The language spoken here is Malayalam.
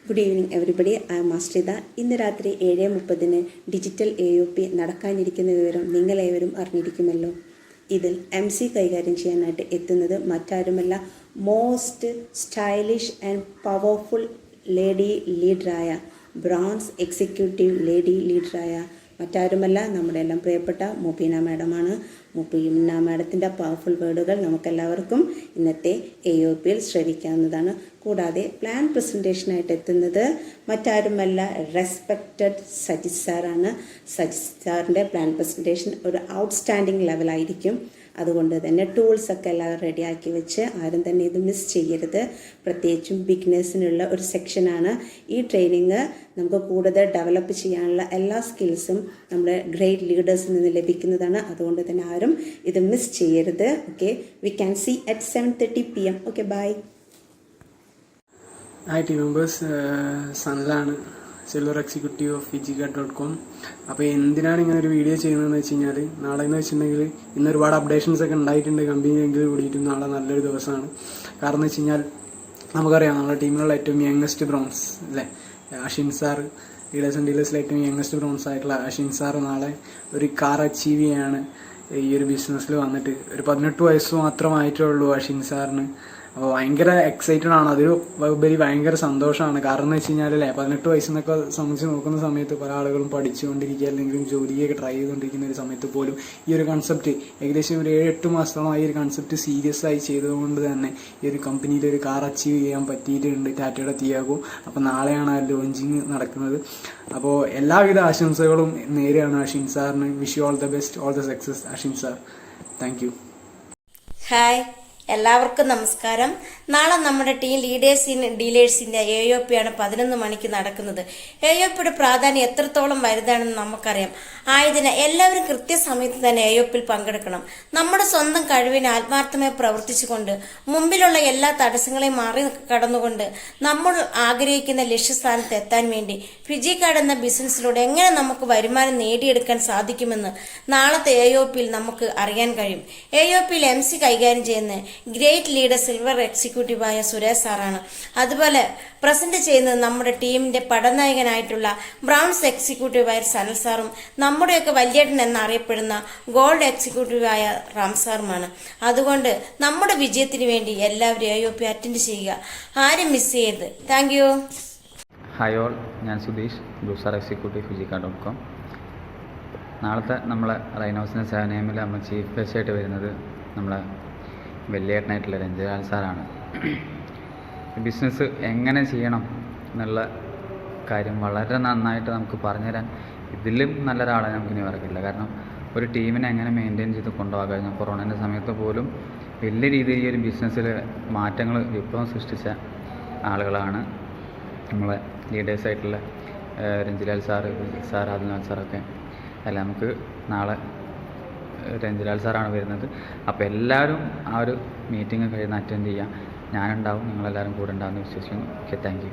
Good evening everybody. I am മാസ്റ്ററിത. ഇന്ന് രാത്രി 7:30 ഡിജിറ്റൽ AOP നടക്കാനിരിക്കുന്ന വിവരം നിങ്ങളേവരും അറിഞ്ഞിരിക്കുമല്ലോ. ഇതിൽ MC കൈകാര്യം ചെയ്യാനായിട്ട് എത്തുന്നത് മറ്റാരുമല്ല, most stylish and powerful lady ലീഡറായ, ബ്രോൺസ് എക്സിക്യൂട്ടീവ് ലേഡി ലീഡറായ മറ്റാരുമല്ല, നമ്മുടെ എല്ലാം പ്രിയപ്പെട്ട മുബീന മാഡമാണ്. മുബീന മാഡത്തിൻ്റെ പവർഫുൽ വേർഡുകൾ നമുക്കെല്ലാവർക്കും ഇന്നത്തെ AOPയിൽ ശ്രവിക്കാവുന്നതാണ്. കൂടാതെ പ്ലാൻ പ്രസൻറ്റേഷനായിട്ട് എത്തുന്നത് മറ്റാരുമല്ല, റെസ്പെക്റ്റഡ് സജിത് സാറാണ്. സജിത് സാറിൻ്റെ പ്ലാൻ പ്രസൻറ്റേഷൻ ഒരു ഔട്ട്സ്റ്റാൻഡിങ് ലെവലായിരിക്കും. അതുകൊണ്ട് തന്നെ ടൂൾസൊക്കെ എല്ലാവരും റെഡിയാക്കി വെച്ച് ആരും തന്നെ ഇത് മിസ് ചെയ്യരുത്. പ്രത്യേകിച്ചും ബിഗിനേഴ്സിനുള്ള ഒരു സെക്ഷനാണ്. ഈ ട്രെയിനിങ് നമുക്ക് കൂടുതൽ ഡെവലപ്പ് ചെയ്യാനുള്ള എല്ലാ സ്കിൽസും നമ്മുടെ ഗ്രേറ്റ് ലീഡേഴ്സിൽ നിന്ന് ലഭിക്കുന്നതാണ്. അതുകൊണ്ട് തന്നെ ആരും ഇത് മിസ് ചെയ്യരുത്. Okay, we can see at 7:30 PM. Okay, bye. Hi team members, സനലാണ്, സിൽവർ എക്സിക്യൂട്ടീവ് ഓഫ് fijicard.com. അപ്പോൾ എന്തിനാണ് ഇങ്ങനെ ഒരു വീഡിയോ ചെയ്യുന്നതെന്ന് വെച്ച് കഴിഞ്ഞാൽ, നാളെ എന്ന് വെച്ചിട്ടുണ്ടെങ്കിൽ ഇന്ന് ഒരുപാട് അപ്ഡേഷൻസ് ഒക്കെ ഉണ്ടായിട്ടുണ്ട് കമ്പനിയെങ്കിലും കൂടിയിട്ടും. നാളെ നല്ലൊരു ദിവസമാണ്. കാരണം എന്ന് വെച്ച് കഴിഞ്ഞാൽ നമുക്കറിയാം, നമ്മുടെ ടീമിലുള്ള ഏറ്റവും യങ്ങസ്റ്റ് ബ്രോൺസ് അല്ലേ, അഷിൻ സാർ, ലീഡേഴ്സ് ആൻഡ് ഡീലേഴ്സിലെ ഏറ്റവും യങ്ങസ്റ്റ് ബ്രോൺസ് ആയിട്ടുള്ള അഷിൻ സാർ നാളെ ഒരു കാർ അച്ചീവ് ചെയ്യാണ്. ഈ ഒരു ബിസിനസ്സിൽ വന്നിട്ട് ഒരു 18 വയസ്സ് മാത്രമായിട്ടേ ഉള്ളൂ അഷിൻ സാറിന്. അപ്പോൾ ഭയങ്കര എക്സൈറ്റഡ് ആണ്. അതൊരു ഉപരി ഭയങ്കര സന്തോഷമാണ്. കാരണം എന്ന് വെച്ച് കഴിഞ്ഞാൽ 18 വയസ്സെന്നൊക്കെ സംബന്ധിച്ച് നോക്കുന്ന സമയത്ത് പല ആളുകളും പഠിച്ചുകൊണ്ടിരിക്കുക അല്ലെങ്കിൽ ജോലിയൊക്കെ ട്രൈ ചെയ്തുകൊണ്ടിരിക്കുന്ന ഒരു സമയത്ത് പോലും ഈ ഒരു കൺസെപ്റ്റ് ഏകദേശം ഒരു 7-8 മാസത്തോളം ഈ ഒരു കൺസെപ്റ്റ് സീരിയസ് ആയി ചെയ്തുകൊണ്ട് തന്നെ ഈ ഒരു കമ്പനിയിൽ ഒരു കാർ അച്ചീവ് ചെയ്യാൻ പറ്റിയിട്ടുണ്ട്, ടാറ്റയുടെ തിയാഗോ. അപ്പോൾ നാളെയാണ് ആ ലോഞ്ചിങ് നടക്കുന്നത്. അപ്പോൾ എല്ലാവിധ ആശംസകളും നേരെയാണ് അഷിൻ സാറിന്. Wish you all the best, all the success Ashin sir. Thank you. Hi, എല്ലാവർക്കും നമസ്കാരം. നാളെ നമ്മുടെ ടീം ഡീലേഴ്സിന്റെ AOP ആണ് 11 മണിക്ക് നടക്കുന്നത്. AOPയുടെ പ്രാധാന്യം എത്രത്തോളം വലുതാണെന്ന് നമുക്കറിയാം. ആയതിനാൽ എല്ലാവരും കൃത്യസമയത്ത് തന്നെ AOPയിൽ പങ്കെടുക്കണം. നമ്മുടെ സ്വന്തം കഴിവിനെ ആത്മാർത്ഥമായി പ്രവർത്തിച്ചുകൊണ്ട് മുമ്പിലുള്ള എല്ലാ തടസ്സങ്ങളെയും മാറി കടന്നുകൊണ്ട് നമ്മൾ ആഗ്രഹിക്കുന്ന ലക്ഷ്യസ്ഥാനത്ത് എത്താൻ വേണ്ടി ഫിജിക്കാർഡ് എന്ന ബിസിനസ്സിലൂടെ എങ്ങനെ നമുക്ക് വരുമാനം നേടിയെടുക്കാൻ സാധിക്കുമെന്ന് നാളത്തെ AOPയിൽ നമുക്ക് അറിയാൻ കഴിയും. AOPയിൽ MC കൈകാര്യം ചെയ്യുന്ന ഗ്രേറ്റ് ലീഡർ സിൽവർ എക്സിക്യൂട്ടീവായ സുരേഷ് സാറാണ്. അതുപോലെ പ്രസന്റ് ചെയ്യുന്നത് നമ്മുടെ ടീമിന്റെ പടനായകനായിട്ടുള്ള ബ്രൗൺസ് എക്സിക്യൂട്ടീവായ സനൽ സാറും നമ്മുടെയൊക്കെ വല്യേട്ടൻ എന്നറിയപ്പെടുന്ന ഗോൾഡ് എക്സിക്യൂട്ടീവായ റാം സാറുമാണ്. അതുകൊണ്ട് നമ്മുടെ വിജയത്തിന് വേണ്ടി എല്ലാവരും AOP അറ്റൻഡ് ചെയ്യുക, ആരും മിസ് ചെയ്യരുത്. Thank you. ഹായ് ഓൾ, ഞാൻ സുധീഷ്, ബ്ലൂസ്റ്റാർ എക്സിക്യൂട്ടീവ് fijicard.com. നാളത്തെ നമ്മളെ റൈനോസിന് 7 AM നമ്മൾ ചീഫ് ഗസ്റ്റ് ആയിട്ട് വരുന്നത് നമ്മളെ വലിയേട്ടനായിട്ടുള്ള രഞ്ജലാൽ സാറാണ്. ബിസിനസ് എങ്ങനെ ചെയ്യണം എന്നുള്ള കാര്യം വളരെ നന്നായിട്ട് നമുക്ക് പറഞ്ഞുതരാൻ ഇതിലും നല്ലൊരാളെ നമുക്കിനി പറക്കില്ല. കാരണം ഒരു ടീമിനെ എങ്ങനെ മെയിൻറ്റെയിൻ ചെയ്ത് കൊണ്ടുപോകാൻ കഴിഞ്ഞാൽ കൊറോണേൻ്റെ സമയത്ത് പോലും വലിയ രീതിയിൽ ഈ ഒരു ബിസിനസ്സിൽ മാറ്റങ്ങൾ വിപ്ലവം സൃഷ്ടിച്ച ആളുകളാണ് നമ്മളെ ലീഡേഴ്സായിട്ടുള്ള രഞ്ജിലാൽ സാറ്, ആദിനാഥ് സാറൊക്കെ. അല്ല, നമുക്ക് നാളെ രഞ്ജിലാൽ സാറാണ് വരുന്നത്. അപ്പോൾ എല്ലാവരും ആ ഒരു മീറ്റിംഗ് കഴിയുന്ന അറ്റൻഡ് ചെയ്യാം. ഞാനുണ്ടാവും, നിങ്ങളെല്ലാവരും കൂടെ ഉണ്ടാവുമെന്ന് വിശ്വസിക്കുന്നു. Okay, thank you.